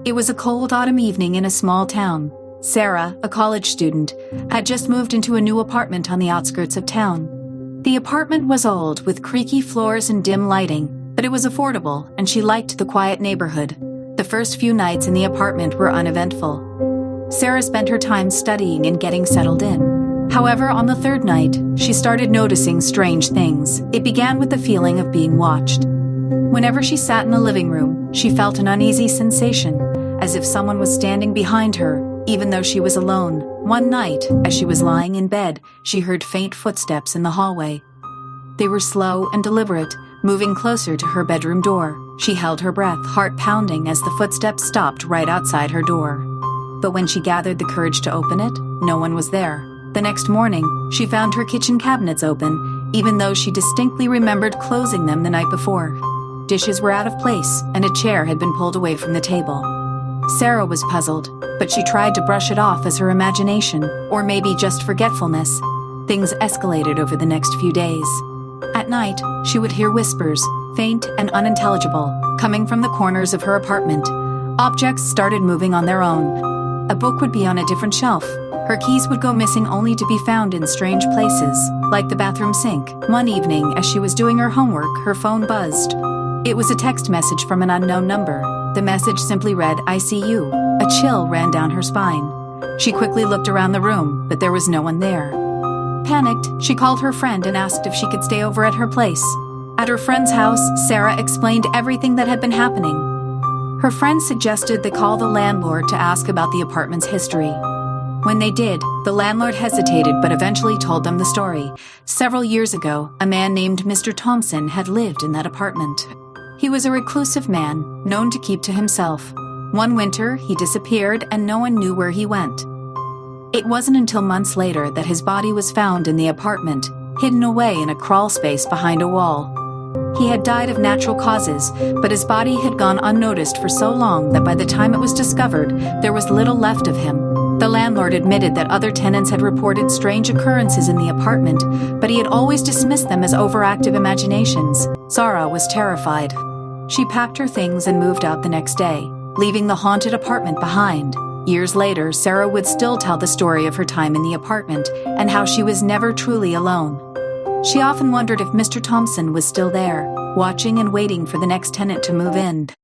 It was a cold autumn evening in a small town. Sarah, a college student, had just moved into a new apartment on the outskirts of town. The apartment was old, with creaky floors and dim lighting, but it was affordable, and she liked the quiet neighborhood. The first few nights in the apartment were uneventful. Sarah spent her time studying and getting settled in. However, on the third night, she started noticing strange things. It began with the feeling of being watched. Whenever she sat in the living room, she felt an uneasy sensation, as if someone was standing behind her, even though she was alone. One night, as she was lying in bed, she heard faint footsteps in the hallway. They were slow and deliberate, moving closer to her bedroom door. She held her breath, heart pounding, as the footsteps stopped right outside her door. But when she gathered the courage to open it, no one was there. The next morning, she found her kitchen cabinets open, even though she distinctly remembered closing them the night before. Dishes were out of place, and a chair had been pulled away from the table. Sarah was puzzled, but she tried to brush it off as her imagination, or maybe just forgetfulness. Things escalated over the next few days. At night, she would hear whispers, faint and unintelligible, coming from the corners of her apartment. Objects started moving on their own. A book would be on a different shelf. Her keys would go missing only to be found in strange places, like the bathroom sink. One evening, as she was doing her homework, her phone buzzed. It was a text message from an unknown number. The message simply read, "I see you." A chill ran down her spine. She quickly looked around the room, but there was no one there. Panicked, she called her friend and asked if she could stay over at her place. At her friend's house, Sarah explained everything that had been happening. Her friend suggested they call the landlord to ask about the apartment's history. When they did, the landlord hesitated but eventually told them the story. Several years ago, a man named Mr. Thompson had lived in that apartment. He was a reclusive man, known to keep to himself. One winter, he disappeared and no one knew where he went. It wasn't until months later that his body was found in the apartment, hidden away in a crawl space behind a wall. He had died of natural causes, but his body had gone unnoticed for so long that by the time it was discovered, there was little left of him. The landlord admitted that other tenants had reported strange occurrences in the apartment, but he had always dismissed them as overactive imaginations. Sarah was terrified. She packed her things and moved out the next day, leaving the haunted apartment behind. Years later, Sarah would still tell the story of her time in the apartment and how she was never truly alone. She often wondered if Mr. Thompson was still there, watching and waiting for the next tenant to move in.